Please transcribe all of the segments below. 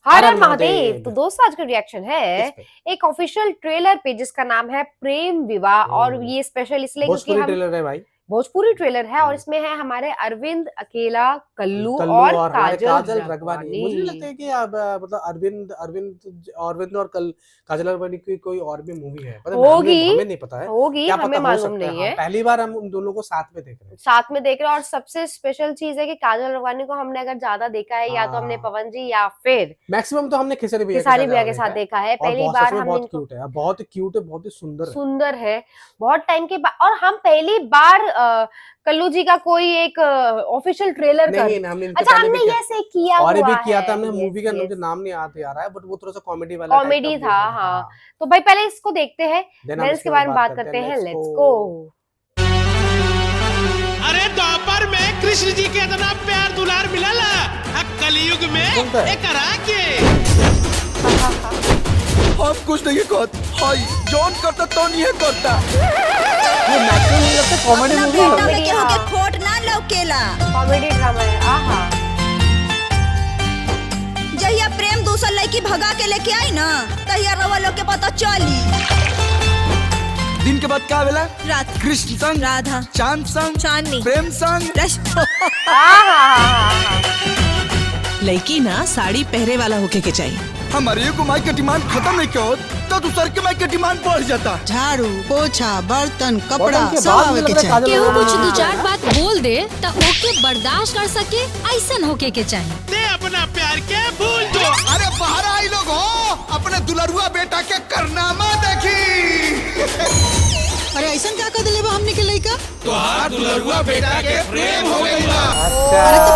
हर हर महादेव। तो दोस्तों आज का रिएक्शन है एक ऑफिशियल ट्रेलर पे जिसका नाम है प्रेम विवाह, और ये स्पेशल इसलिए क्योंकि हम ट्रेलर है भाई, भोजपुरी ट्रेलर है और इसमें है हमारे अरविंद अकेला, कल्लू और काजल रगवानी। मुझे लगता है कि अब मतलब अरविंद और काजल रगवानी की कोई और भी मूवी है, होगी, हमें नहीं पता है, होगी, हमें मालूम नहीं है। पहली बार हम उन दोनों को साथ में देख रहे हैं। और सबसे स्पेशल चीज है कि काजल रगवानी को हमने अगर ज्यादा देखा है या तो हमने पवन जी या फिर मैक्सिमम तो हमने खेसारी भैया के साथ देखा है। पहली बार हम बहुत क्यूट है, बहुत ही सुंदर है बहुत टाइम के बाद, और हम पहली बार कल्लू जी का कोई एक ऑफिशियल ट्रेलर अच्छा हमने ये किया और भी किया था। हमने मूवी का नाम नहीं याद आ रहा है, बट वो थोड़ा सा कॉमेडी था। हाँ तो भाई पहले इसको देखते हैं, फिर इसके बारे में बात करते हैं। Let's go. अरे द्वापर में कृष्ण जी के इतना प्यार दुलार मिला ला, कलयुग में एकरा के आप कुछ नहीं कहत, हाय जॉन करता तो नहीं करता। ये मैक्सिमम नहीं लगता कॉमेडी मूवी है, कॉमेडी के खोट ना लौकेला, कॉमेडी ड्रामा है। आहा जहिया प्रेम दूसर लड़की भगा के लेके आई ना, तहिया रवा लोग के पता चली। दिन के बाद क्या वेला? रात। कृष्ण संग, राधा, चांद संग, चांदनी, प्रेम संग। लड़की ना साड़ी पहरे वाला होके के चाहिए। हमारे को माई का डिमांड खत्म नहीं क्यों तो दूसर के माई का डिमांड बढ़ जाता। झाड़ू पोछा बर्तन कपड़ा सब आवे के चाहिए। केहू कुछ दो चार बात बोल दे तो ओके बर्दाश्त कर सके, ऐसन होके के चाहिए। ते अपना प्यार के भूल दो। अरे बाहर आई लोग हो, अपने दुलरुआ बेटा के करनामा देखी। अरे ऐसा क्या कर दिले बा हमने के लइका? तो दुलरुआ बेटा के प्रेम हो गई बा। अरे तो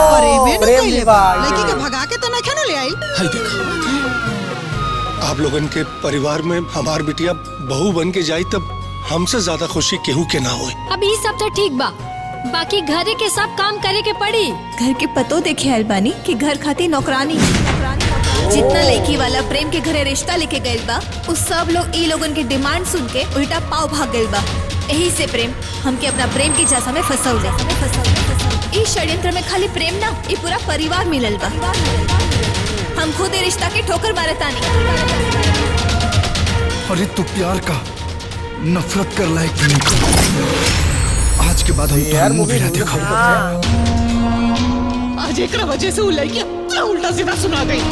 प्रेम कइले बा, लड़की के भगा के तो ना खाना ले आई। हाय देखो, आप लोगन के परिवार में हमार बिटिया बहू बन के जाई तब हमसे ज्यादा खुशी केहू के ना होई। अब ये सब तो ठीक बा, बाकी घरे के सब काम करे के पड़ी। घर के पतो देखे अलबानी कि घर खाती नौकरानी। जितना लड़की वाला प्रेम के घरे रिश्ता लेके गए बा, उस सब लोग ई लोगन के डिमांड सुन के उल्टा पाव भाग गए बा। यही से प्रेम हमके अपना प्रेम की जासा में फंसाऊ दे। इस षड्यंत्र में खाली प्रेम ना, ये पूरा परिवार मिलल बा। हम खुद रिश्ता के ठोकर मारे तानी। अरे तू प्यार का नफरत कर लायक नहीं। आज के बाद हम यार मूवी ना देखा। आज एक वजह से उल्टा सीधा सुना गई।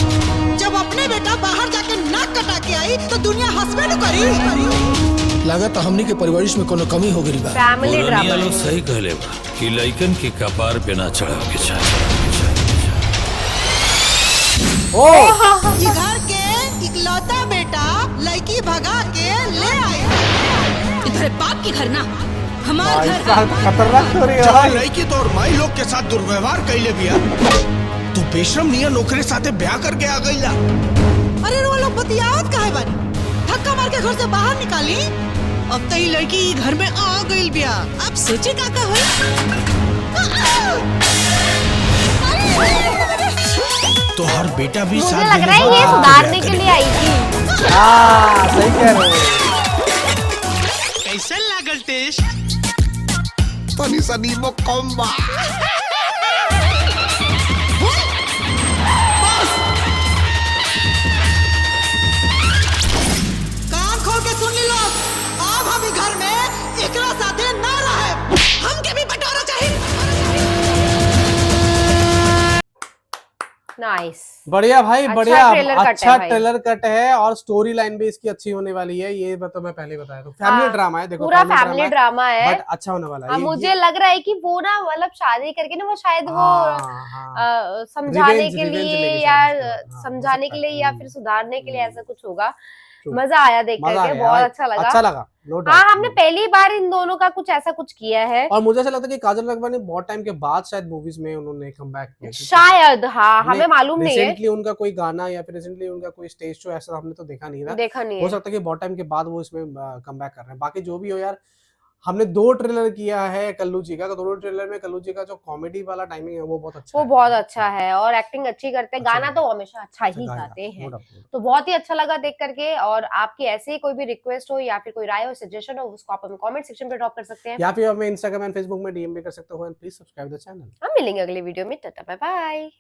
जब अपने बेटा बाहर जाके नाक कटा के आई तो दुनिया हंसबे न करी। लागत हमनी के परिवारिश में कोनो कमी हो गई बा। फैमिली ड्रामा लोग सही कहले बा कि लइकन के कपार पे ना चढ़ाव के चाहिए। ये घर के इकलौता बेटा लड़की भगा के ले आई। इधर बाप की घर ना, हमार घर। खतरनाक हो रही है जहाँ लड़की तो और माई लोग के साथ दुर्व्यवहार कैले बिया, तू बेशरम निया नौकरी साथे ब्याह करके आ गईला। अरे वो लोग बतियावत काहे बानी? धक्का मार के घर से बाहर निकाली। अब तो ये लड़की घर में आ गई बिया, अब सोचे का होई। तो हर बेटा भी मुझे लग रहा है ये सुधारने के लिए आई थी। सही कह रहे हो। कैसे लागल टेस्ट? तनी सा नींबू कम बा। कान खोल के सुन ली लोग, अब हम घर में एकरा साथे ना रहे। हमके भी बटोरा चाहिए। नाइस, बढ़िया भाई, बढ़िया। अच्छा ट्रेलर कट है और स्टोरी लाइन भी इसकी अच्छी होने वाली है। ये तो मैं पहले बताया, तो फैमिली ड्रामा है। देखो पूरा फैमिली ड्रामा है, बट अच्छा होने वाला है। मुझे लग रहा है कि वो ना मतलब शादी करके ना वो शायद वो समझाने के लिए या फिर सुधारने के लिए ऐसा कुछ होगा। मजा आया देख करके, बहुत अच्छा लगा। हाँ, हमने पहली बार इन दोनों का कुछ ऐसा कुछ किया है। और मुझे ऐसा लगता है कि काजल रगवानी बहुत टाइम के बाद शायद मूवीज में उन्होंने कमबैक किया शायद। हाँ, हमें मालूम नहीं है। रिसेंटली उनका कोई गाना या फिर रिसेंटली उनका कोई स्टेज शो ऐसा हमने तो देखा नहीं है। हो सकता है कि बहुत टाइम के बाद वो इसमें कमबैक कर रहे हैं। बाकी जो भी हो यार, हमने 2 ट्रेलर किया है कल्लू जी का, तो दोनों ट्रेलर में कल्लू जी का जो कॉमेडी वाला टाइमिंग है वो बहुत अच्छा है और एक्टिंग अच्छी करते हैं। गाना तो हमेशा अच्छा ही गाते हैं, तो बहुत ही अच्छा लगा देख करके। और आपकी ऐसे ही कोई भी रिक्वेस्ट हो या फिर कोई राय हो, सजेशन हो, उसको आप हमें कमेंट सेक्शन पे ड्रॉप कर सकते हैं, या फिर हमें इंस्टाग्राम एंड फेसबुक में डीएम भी कर सकते हो। And please subscribe the channel. हम मिलेंगे अगले वीडियो में। Ta-ta bye bye.